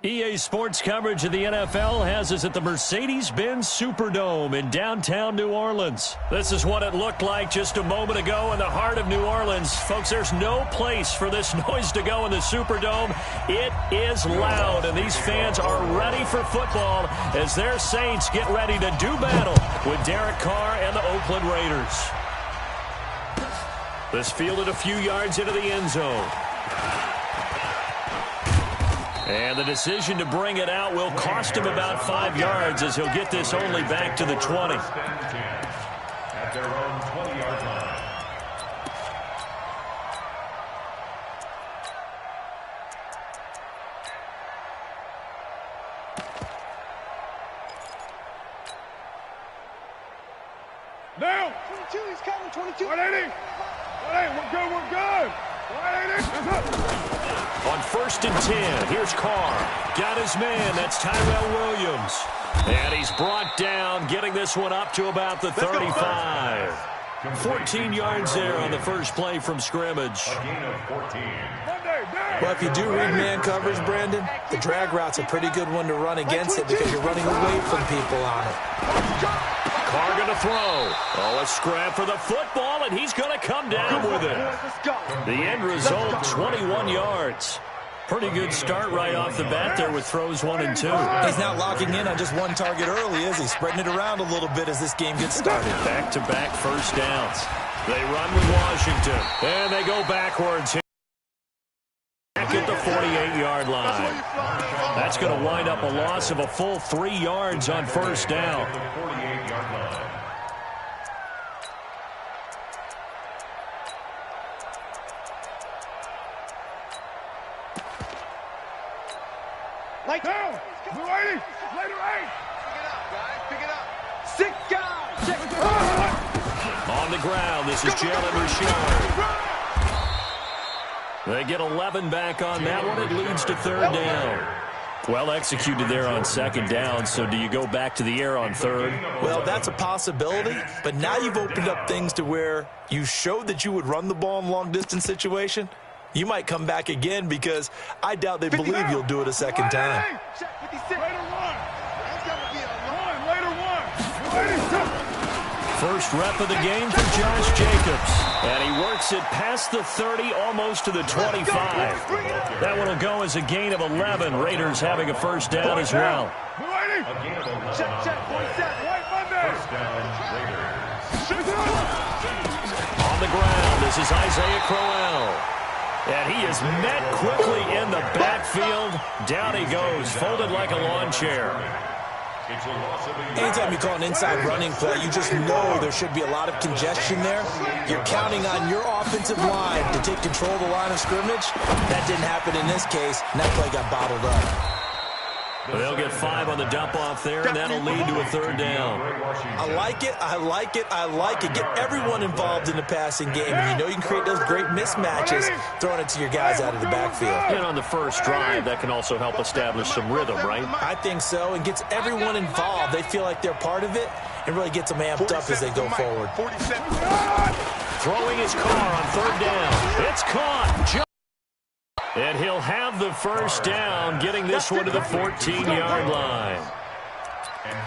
EA Sports coverage of the NFL has us at the Mercedes-Benz Superdome in downtown New Orleans. This is what it looked like just a moment ago in the heart of New Orleans. Folks, there's no place for this noise to go in the Superdome. It is loud, and these fans are ready for football as their Saints get ready to do battle with Derek Carr and the Oakland Raiders. This fielded a few yards into the end zone. And the decision to bring it out will cost him about 5 yards as he'll get this only back to the 20. At their own 20-yard line. Now! 22, he's coming, 22. 180! 180, we're good! 180! On 1st and 10, here's Carr. Got his man, that's Tyrell Williams. And he's brought down, getting this one up to about the 35. 14 yards there on the first play from scrimmage. A gain of 14. Well, if you do read man coverage, Brandon, the drag route's a pretty good one to run against it because you're running away from people on it. Carr going to throw. Oh, a scrap for the football, and he's going to come down with it. The end result, 21 yards. Pretty good start right off the bat there with throws 1 and 2. He's not locking in on just one target early, is he? Spreading it around a little bit as this game gets started. Back-to-back first downs. They run with Washington, and they go backwards. Back at the 48-yard line. That's going to wind up a loss of a full 3 yards on first down. The 48-yard line. Like down! Blue 80! Later 8! Pick it up, guys. Pick it up. 6 guys! Check it out. On the ground, this is Jalen Richard. They get 11 back on that one. It leads to 3rd down. Well executed there on 2nd down, so do you go back to the air on 3rd? Well, that's a possibility, but now you've opened up things to where you showed that you would run the ball in long-distance situation. You might come back again because I doubt they believe you'll do it a second time. First rep of the game for Josh Jacobs. And he works it past the 30, almost to the 25. That one will go as a gain of 11. Raiders having a first down as well. Check, 47. First down, Raiders. On the ground, this is Isaiah Crowell. And he is met quickly in the backfield. Down he goes, folded like a lawn chair. Anytime you call an inside running play, you just know there should be a lot of congestion there. You're counting on your offensive line to take control of the line of scrimmage. That didn't happen in this case, and that play got bottled up. They'll get 5 on the dump-off there, and that'll lead to a 3rd down. I like it, I like it, I like it. Get everyone involved in the passing game, and you know you can create those great mismatches throwing it to your guys out of the backfield. And on the first drive, that can also help establish some rhythm, right? I think so, and gets everyone involved. They feel like they're part of it, and really gets them amped up as they go forward. Throwing his Carr on 3rd down. It's caught. And he'll have the first down, getting this one to the 14-yard line.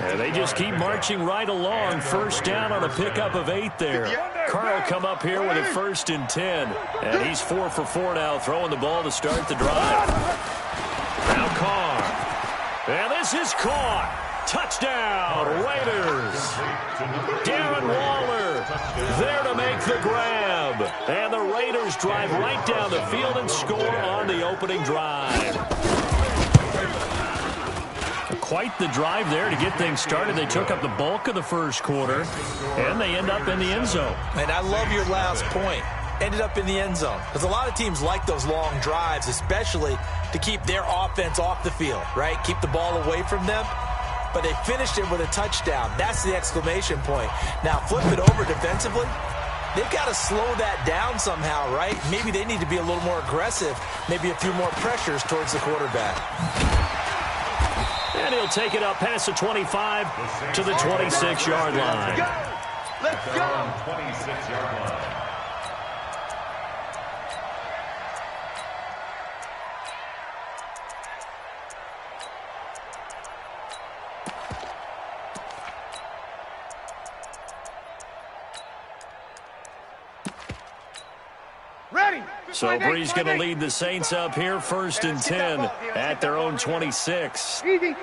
And they just keep marching right along. First down on a pickup of 8 there. Carr will come up here with a 1st and 10. And he's 4 for 4 now, throwing the ball to start the drive. Now Carr. And this is caught. Touchdown, Raiders. Darren Waller there to make the grab. And the Raiders drive right down the field and score on the opening drive. Quite the drive there to get things started. They took up the bulk of the first quarter, and they end up in the end zone. And I love your last point. Ended up in the end zone. Because a lot of teams like those long drives, especially to keep their offense off the field, right? Keep the ball away from them. But they finished it with a touchdown. That's the exclamation point. Now, flip it over defensively. They've got to slow that down somehow, right? Maybe they need to be a little more aggressive. Maybe a few more pressures towards the quarterback. And he'll take it up past the 25 to the 26-yard line. Let's go! 26-yard line. So Bree's going to lead the Saints up here, 1st and 10 at their own 26. Easy.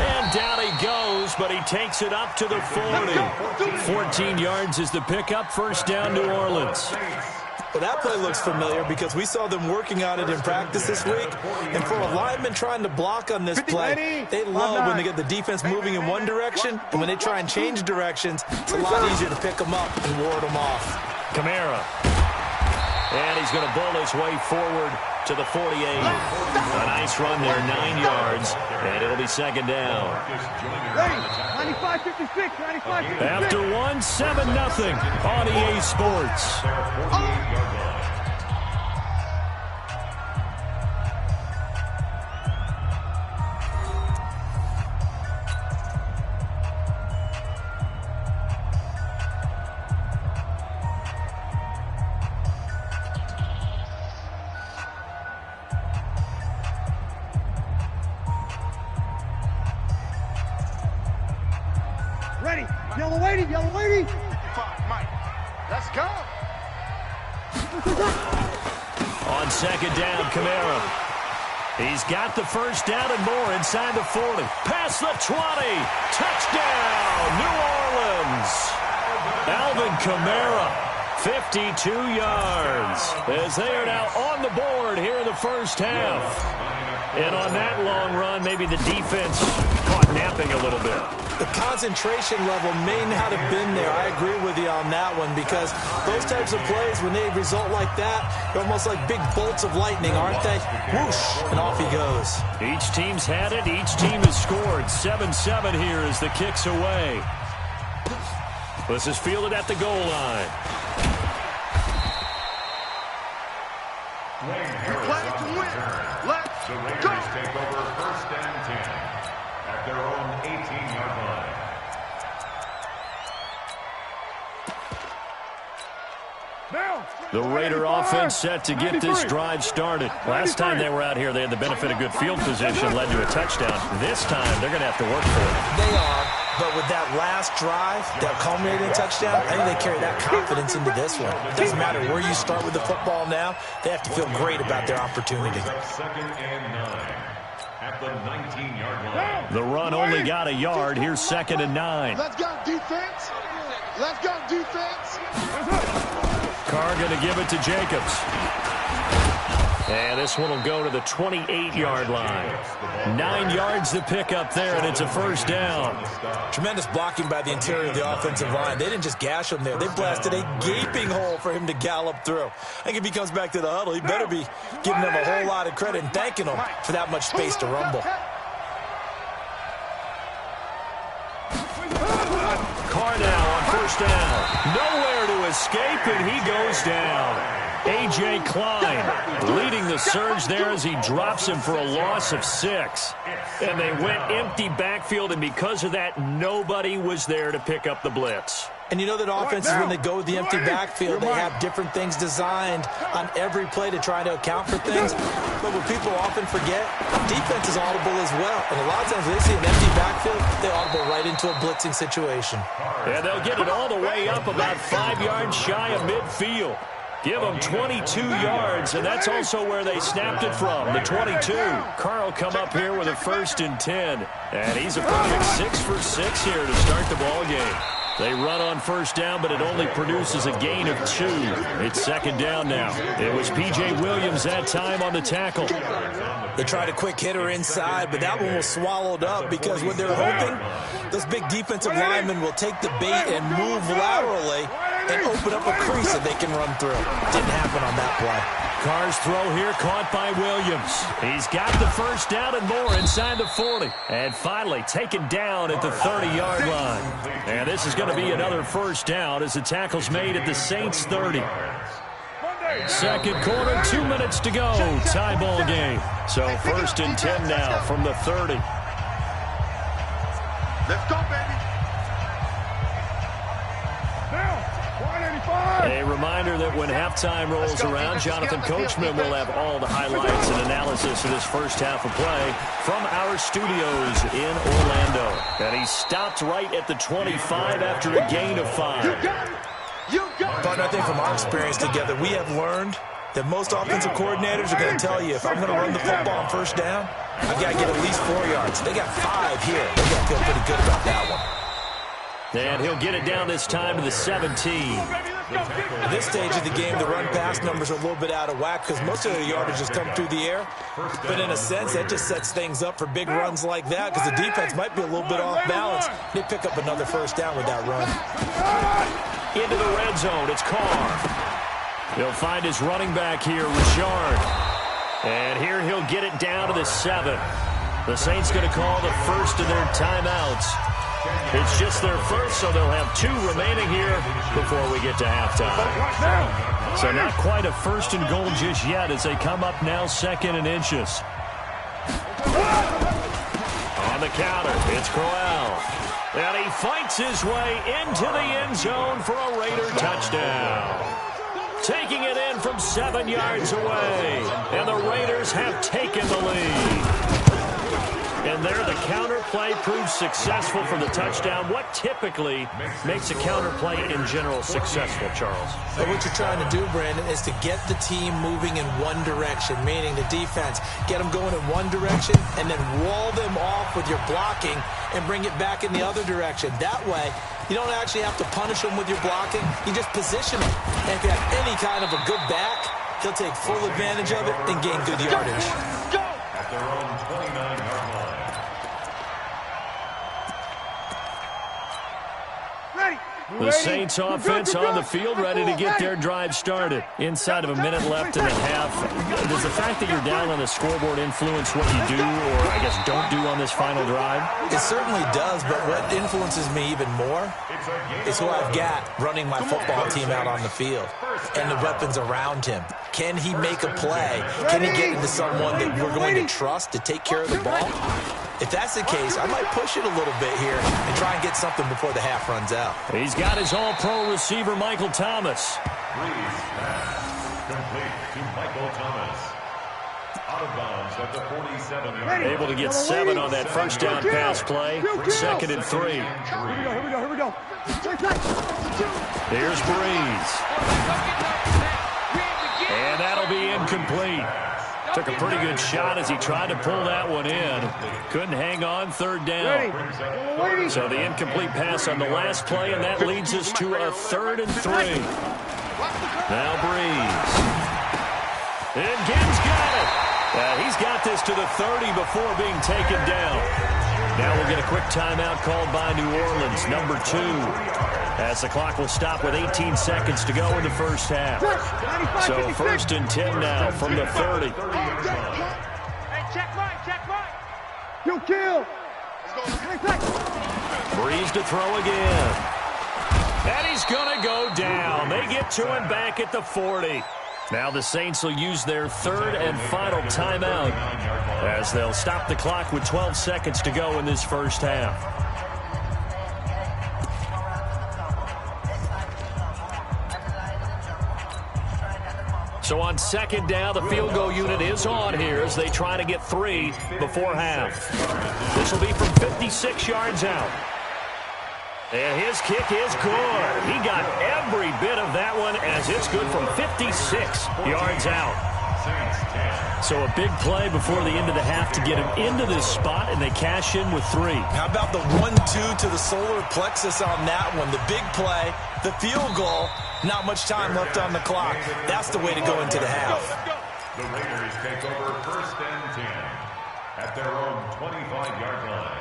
And down he goes, but he takes it up to the 40. 14 yards is the pickup, 1st down, New Orleans. Well, that play looks familiar because we saw them working on it in practice this week. And for a lineman trying to block on this play, they love when they get the defense moving in one direction. And when they try and change directions, it's a lot easier to pick them up and ward them off. Kamara. And he's going to bull his way forward to the 48. A nice run there, 9 yards. And it'll be 2nd down. 95-56, 95-56. After one, 7-0 on EA Sports. Ready. Yellow lady, yellow lady. Mike. Let's go. On 2nd down, Kamara. He's got the 1st down and more inside the 40. Past the 20. Touchdown, New Orleans. Alvin Kamara, 52 yards. As they are now on the board here in the 1st half. And on that long run, maybe the defense caught napping a little bit. The concentration level may not have been there. I agree with you on that one because those types of plays, when they result like that, they're almost like big bolts of lightning, aren't they? Whoosh, and off he goes. Each team's had it. Each team has scored. 7-7 here as the kick's away. This is fielded at the goal line. Play to win. Let's The Raiders go. take over 1st and 10 at their own 18-yard line. The Raider offense set to get this drive started. Last time they were out here, they had the benefit of good field position, led to a touchdown. This time, they're going to have to work for it. They are, but with that last drive that culminated in touchdown, I think they carry that confidence into this one. It doesn't matter where you start with the football now. They have to feel great about their opportunity. 2nd and 9 at the 19-yard line. The run only got a yard. Here's 2nd and 9. Let's go, defense. Let's go, defense. Carr going to give it to Jacobs. And this one will go to the 28-yard line. 9 yards to pick up there, and it's a 1st down. Tremendous blocking by the interior of the offensive line. They didn't just gash him there. They blasted a gaping hole for him to gallop through. I think if he comes back to the huddle, he better be giving them a whole lot of credit and thanking them for that much space to rumble. Carr now on 1st down. Nowhere to escape, and he goes down. A.J. Klein leading the surge there as he drops him for a loss of 6. And they went empty backfield, and because of that, nobody was there to pick up the blitz. And you know that offenses, when they go with the empty backfield, they have different things designed on every play to try to account for things. But what people often forget, defense is audible as well. And a lot of times when they see an empty backfield, they audible right into a blitzing situation. And they'll get it all the way up about 5 yards shy of midfield. Give them 22 yards, and that's also where they snapped it from, the 22. Carr will come up here with a 1st and 10. And he's a perfect 6 for 6 here to start the ball game. They run on 1st down, but it only produces a gain of 2. It's 2nd down now. It was P.J. Williams that time on the tackle. They tried a quick hitter inside, but that one was swallowed up because what they're hoping, those big defensive linemen will take the bait and move laterally and open up a crease that they can run through. Didn't happen on that play. Carr's throw here caught by Williams. He's got the 1st down and more inside the 40. And finally taken down at the 30-yard line. And this is going to be another 1st down as the tackle's made at the Saints' 30. 2nd quarter, 2 minutes to go. Tie ball game. So 1st and 10 now from the 30. Let's go, baby. Now, 185. A reminder that when halftime rolls around, Jonathan Coachman will have all the highlights and analysis of this first half of play from our studios in Orlando. And he stopped right at the 25 after a gain of 5. But I think from our experience together, we have learned that most offensive coordinators are going to tell you, if I'm going to run the football on first down, I've got to get at least 4 yards. They got 5 here. They got to feel pretty good about that one. And he'll get it down this time to the 17. At this stage of the game, the run-pass numbers are a little bit out of whack because most of the yardage has come through the air. But in a sense, that just sets things up for big runs like that because the defense might be a little bit off balance. They pick up another first down with that run. Into the red zone, it's Carr. He'll find his running back here, Richard. And here he'll get it down to the 7. The Saints going to call the first of their timeouts. It's just their first, so they'll have 2 remaining here before we get to halftime. So not quite a first and goal just yet as they come up now 2nd and inches. On the counter, it's Crowell. And he fights his way into the end zone for a Raider touchdown. Taking it in from 7 yards away. And the Raiders have taken the lead. And there the counter play proves successful for the touchdown. What typically makes a counter play in general successful, Charles? So what you're trying to do, Brandon, is to get the team moving in one direction, meaning the defense, get them going in one direction and then wall them off with your blocking and bring it back in the other direction. That way, you don't actually have to punish them with your blocking. You just position them. And if you have any kind of a good back, he'll take full advantage of it and gain good yardage. At their own 29-yard line. The Saints offense on the field, ready to get their drive started. Inside of a minute left in the half. Does the fact that you're down on the scoreboard influence what you do, or I guess don't do on this final drive? It certainly does, but what influences me even more is who I've got running my football team out on the field and the weapons around him. Can he make a play? Can he get into someone that we're going to trust to take care of the ball? If that's the case, I might push it a little bit here and try and get something before the half runs out. He's got his all-pro receiver, Michael Thomas. Breeze pass complete to Michael Thomas. Out of bounds at the 47-yard line. Able to get 7 on that first down pass play. 2nd and 3. Here we go. Here's Breeze. And that'll be incomplete. Took a pretty good shot as he tried to pull that one in. Couldn't hang on, 3rd down. So the incomplete pass on the last play, and that leads us to a 3rd and 3. Now Breeze. And Gibbs got it. He's got this to the 30 before being taken down. Now we'll get a quick timeout called by New Orleans, number 2. As the clock will stop with 18 seconds to go in the first half. So 1st and 10 now from the 30. Hey, check right. You kill. Breeze to throw again. And he's going to go down. They get to him back at the 40. Now the Saints will use their 3rd and final timeout as they'll stop the clock with 12 seconds to go in this first half. So on 2nd down, the field goal unit is on here as they try to get 3 before half. This will be from 56 yards out. And his kick is good. He got every bit of that one as it's good from 56 yards out. So a big play before the end of the half to get him into this spot, and they cash in with 3. How about the 1-2 to the solar plexus on that one? The big play, the field goal, not much time left on the clock. That's the way to go into the half. The Raiders take over 1st and 10 at their own 25-yard line.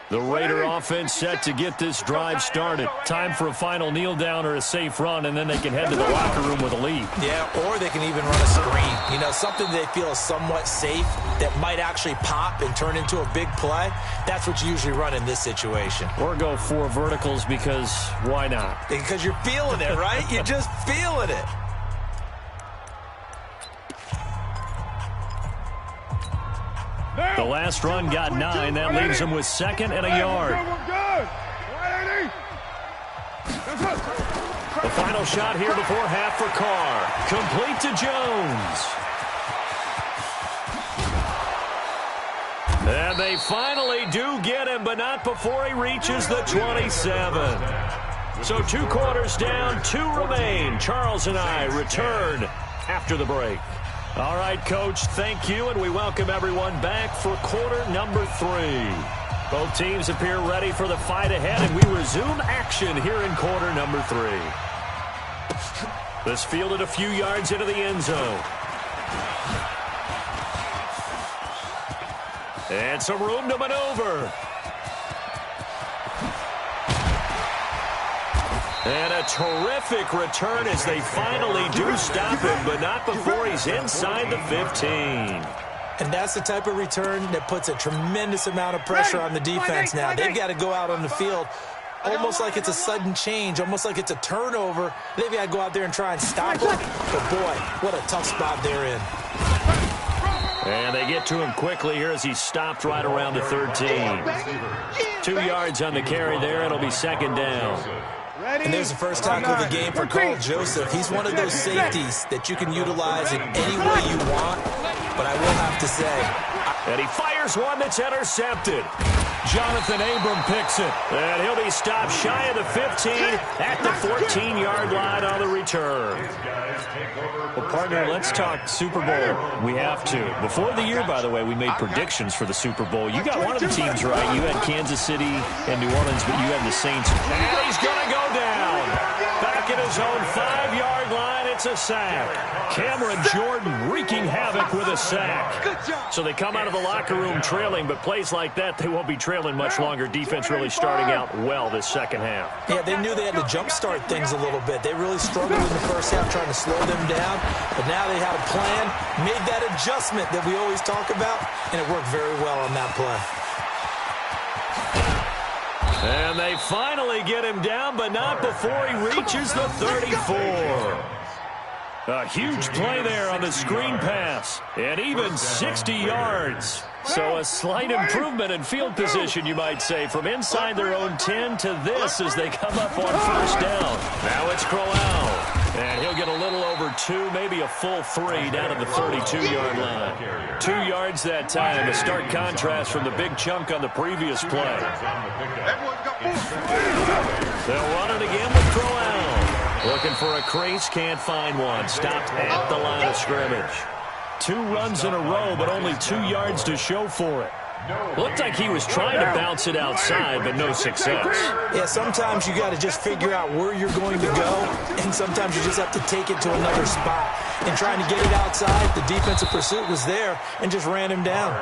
The Raider offense set to get this drive started. Time for a final kneel down or a safe run, and then they can head to the locker room with a lead. Yeah, or they can even run a screen. You know, something they feel is somewhat safe that might actually pop and turn into a big play. That's what you usually run in this situation. Or go 4 verticals because why not? Because you're feeling it, right? You're just feeling it. The last run got 9. That leaves him with 2nd and a yard. The final shot here before half for Carr. Complete to Jones. And they finally do get him, but not before he reaches the 27. So 2 quarters down, 2 remain. Charles and I return after the break. All right, Coach, thank you, and we welcome everyone back for quarter number 3. Both teams appear ready for the fight ahead, and we resume action here in quarter number 3. This fielded a few yards into the end zone. And some room to maneuver. And a terrific return as they finally do stop him, but not before he's inside the 15. And that's the type of return that puts a tremendous amount of pressure on the defense now. They've got to go out on the field almost like it's a sudden change, almost like it's a turnover. They've got to go out there and try and stop him. But, boy, what a tough spot they're in. And they get to him quickly here as he's stopped right around the 13. 2 yards on the carry there. It'll be second down. And there's the first tackle of the game for Carl Joseph. He's one of those safeties that you can utilize in any way you want. But I will have to say, and he fires one that's intercepted. Jonathan Abram picks it. And he'll be stopped shy of the 15 at the 14-yard line on the return. Well, partner, let's talk Super Bowl. We have to. Before the year, by the way, we made predictions for the Super Bowl. You got one of the teams right. You had Kansas City and New Orleans, but you had the Saints. And he's going to go down. Back at his own 5-yard line, it's a sack. Cameron Jordan wreaking havoc with a sack. So they come out of the locker room trailing, but plays like that, they won't be trailing much longer. Defense really starting out well this second half. Yeah, they knew they had to jumpstart things a little bit. They really struggled in the first half trying to slow them down, but now they had a plan, made that adjustment that we always talk about, and it worked very well on that play. And they finally get him down, but not before he reaches the 34. A huge play there on the screen pass, and even 60 yards. So a slight improvement in field position, you might say, from inside their own 10 to this as they come up on first down. Now it's Crowell, and he'll get a little over 2, maybe a full 3 down at the 32-yard line. 2 yards that time, a stark contrast from the big chunk on the previous play. They'll run it again with Crowell. Looking for a crease, can't find one. Stopped at the line of scrimmage. 2 runs in a row, but only 2 yards to show for it. Looked like he was trying to bounce it outside, but no success. Yeah, sometimes you got to just figure out where you're going to go, and sometimes you just have to take it to another spot. And trying to get it outside, the defensive pursuit was there and just ran him down.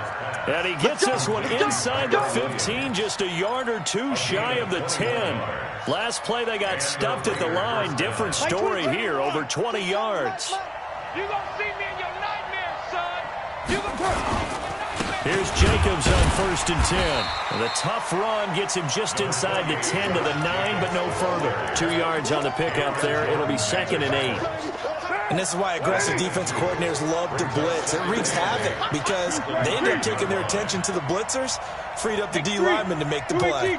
And he gets this one inside the 15, just a yard or 2 shy of the 10. Last play, they got stuffed at the line. Different story here, over 20 yards. You gonna see me in your nightmares, son. You gonna... Here's Jacobs on first and 10. And the tough run gets him just inside the 10 to the 9, but no further. 2 yards on the pickup there. It'll be second and 8. And this is why aggressive defensive coordinators love to blitz. It wreaks havoc because they end up taking their attention to the blitzers, freed up the D lineman to make the play.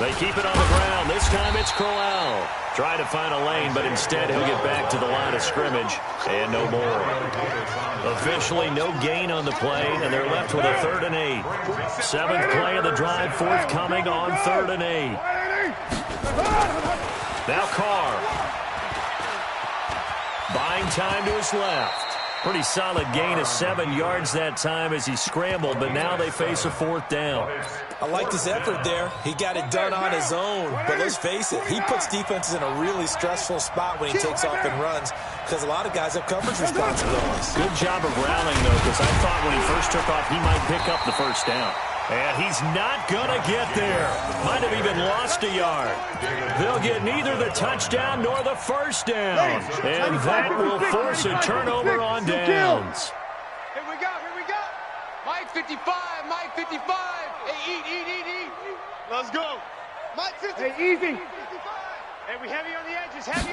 They keep it on the ground. This time it's Crowell. Trying to find a lane, but instead he'll get back to the line of scrimmage. And no more. Officially no gain on the play, and they're left with a 3rd and 8. 7th play of the drive forthcoming on 3rd and 8. Now Carr. Buying time to his left. Pretty solid gain of 7 yards that time as he scrambled, but now they face a 4th down. I liked his effort there. He got it done on his own. But let's face it, he puts defenses in a really stressful spot when he takes off and runs because a lot of guys have coverage responsibilities. Good job of rallying, though, because I thought when he first took off, he might pick up the first down. And he's not going to get there. Might have even lost a yard. They'll get neither the touchdown nor the first down. And that will force a turnover on downs. Here we go, here we go. Mike 55, Mike 55. Hey, eat. Let's go. Mike 55. Hey, easy. Hey, we heavy on the edges, heavy.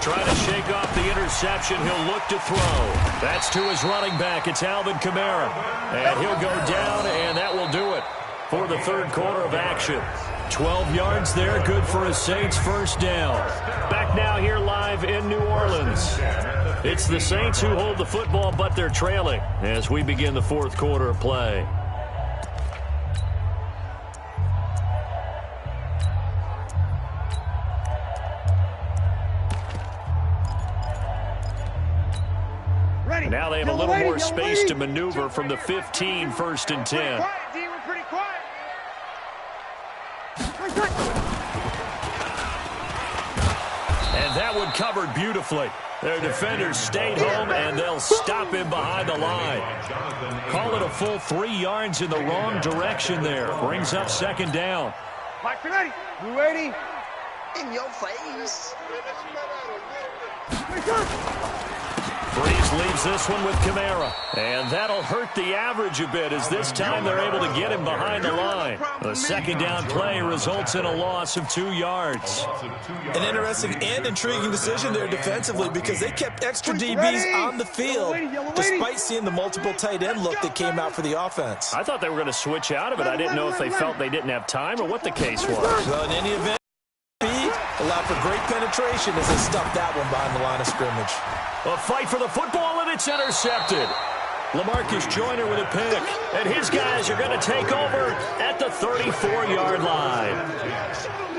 Trying to shake off the interception. He'll look to throw. That's to his running back. It's Alvin Kamara. And he'll go down, and that will do it for the 3rd quarter of action. 12 yards there, good for a Saints first down. Back now here live in New Orleans. It's the Saints who hold the football, but they're trailing as we begin the fourth quarter of play. Now they have a little more space to maneuver from the 15, 1st and 10. We're pretty quiet. And that one covered beautifully. Their defenders stayed home, and they'll stop him behind the line. Call it a full 3 yards in the wrong direction there. Brings up 2nd down. Mike, you ready? You ready? In your face. Breeze leaves this one with Kamara. And that'll hurt the average a bit as this time they're able to get him behind the line. The 2nd down play results in a loss of 2 yards. An interesting and intriguing decision there defensively because they kept extra DBs on the field despite seeing the multiple tight end look that came out for the offense. I thought they were going to switch out of it. I didn't know if they felt they didn't have time or what the case was. Well, in any event, allowed for great penetration as they stuffed that one behind the line of scrimmage. A fight for the football, and it's intercepted. LaMarcus Joyner with a pick, and his guys are going to take over at the 34-yard line.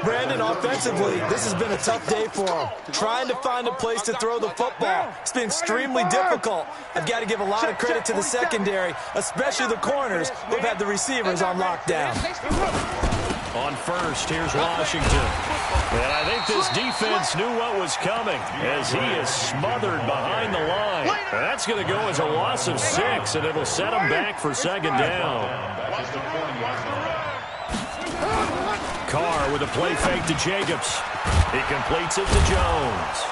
Brandon, offensively, this has been a tough day for them. Trying to find a place to throw the football. It's been extremely difficult. I've got to give a lot of credit to the secondary, especially the corners who've had the receivers on lockdown. On first, here's Washington. And I think this defense knew what was coming as he is smothered behind the line. And that's going to go as a loss of 6, and it'll set him back for 2nd down. Carr with a play fake to Jacobs. He completes it to Jones.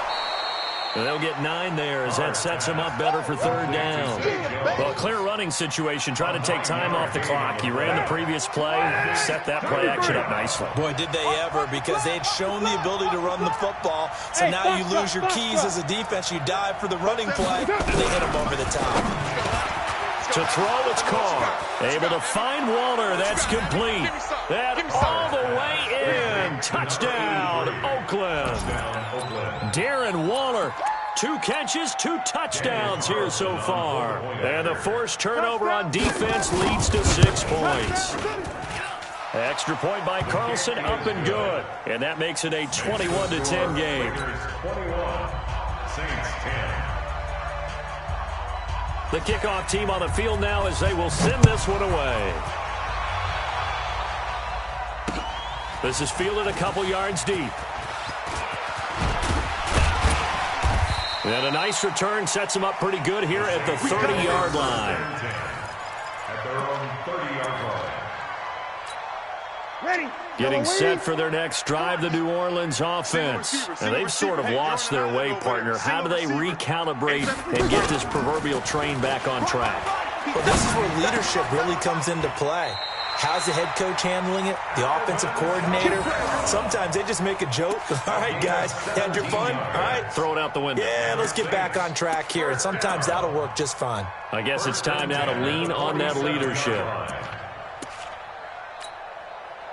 And they'll get 9 there as that sets him up better for 3rd down. Well, clear running situation. Try to take time off the clock. He ran the previous play, set that play action up nicely. Boy, did they ever, because they had shown the ability to run the football. So now you lose your keys as a defense. You dive for the running play, and they hit him over the top. To throw, it's Carr. Able to find Waller. That's complete. That all the way in. Touchdown, Oakland. Darren Waller. 2 catches, 2 touchdowns here so far. And the forced turnover on defense leads to 6 points. Extra point by Carlson, up and good. And that makes it a 21-10 game. 21, Saints 10. The kickoff team on the field now as they will send this one away. This is fielded a couple yards deep. And a nice return sets them up pretty good here at the 30-yard line. At their own 30-yard line. Ready. Getting set for their next drive, the New Orleans offense. And they've sort of lost their way, partner. How do they recalibrate and get this proverbial train back on track? Well, this is where leadership really comes into play. How's the head coach handling it? The offensive coordinator? Sometimes they just make a joke. All right, guys, had your fun? All right. Throw it out the window. Yeah, let's get back on track here. And sometimes that'll work just fine. I guess it's time now to lean on that leadership.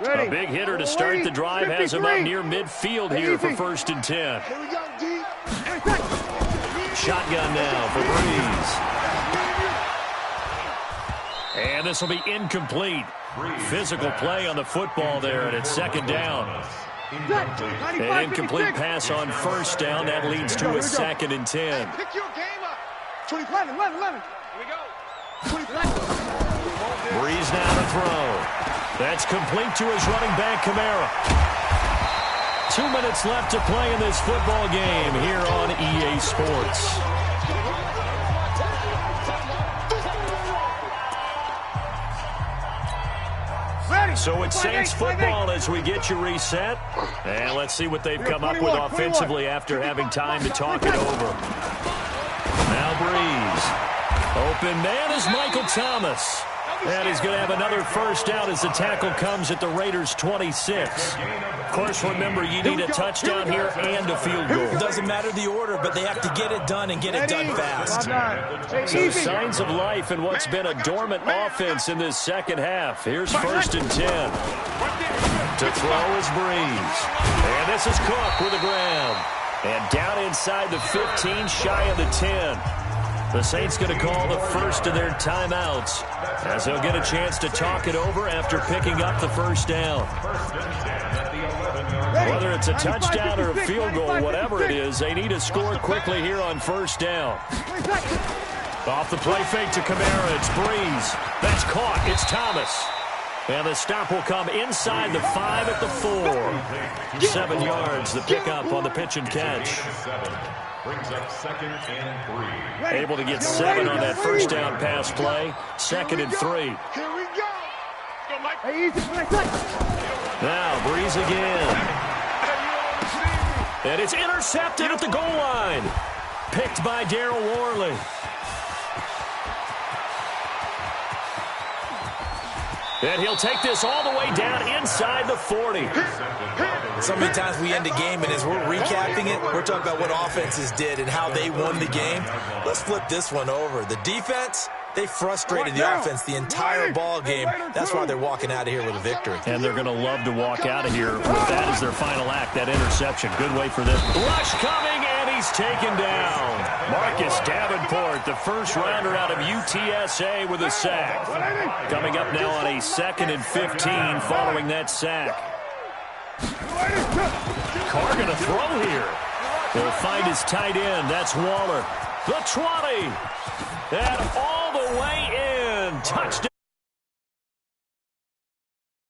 A big hitter to start the drive has him up near midfield here for 1st and 10. Here we go, D. Shotgun now for Breeze. And this will be incomplete. Physical play on the football there, and it's 2nd down. An incomplete pass on 1st down. That leads to a 2nd and 10. Pick your game up. 11. Here we go. Breeze now to throw. That's complete to his running back, Kamara. 2 minutes left to play in this football game here on EA Sports. So it's Saints football as we get you reset. And let's see what they've come up with offensively after having time to talk it over. Now Breeze. Open man is Michael Thomas. And he's going to have another first down as the tackle comes at the Raiders' 26. Of course, remember, you need a touchdown here and a field goal. It doesn't matter the order, but they have to get it done and get it done fast. So signs of life in what's been a dormant offense in this second half. Here's 1st and 10. To throw is Breeze. And this is Cook with a grab. And down inside the 15, shy of the 10. The Saints going to call the first of their timeouts as they'll get a chance to talk it over after picking up the first down. Whether it's a touchdown or a field goal, whatever it is, they need to score quickly here on first down. Off the play fake to Kamara, it's Breeze. That's caught, it's Thomas. And the stop will come inside the 5 at the 4. 7 yards, the pickup on the pitch and catch. Brings up 2nd and 3. Able to get 7 on that first down pass play. 2nd and 3. Here we go. Now, Breeze again. And it's intercepted at the goal line. Picked by Darryl Worley. And he'll take this all the way down inside the 40. So many times we end a game, and as we're recapping it, we're talking about what offenses did and how they won the game. Let's flip this one over. The defense, they frustrated the offense the entire ball game. That's why they're walking out of here with a victory. And they're going to love to walk out of here with that as their final act, that interception. Good way for them. Rush coming, and he's taken down. Marcus Davenport, the first rounder out of UTSA with a sack. Coming up now on a 2nd and 15 following that sack. Carr going to throw here. He'll find his tight end. That's Waller. The 20. And all the way in. Touchdown.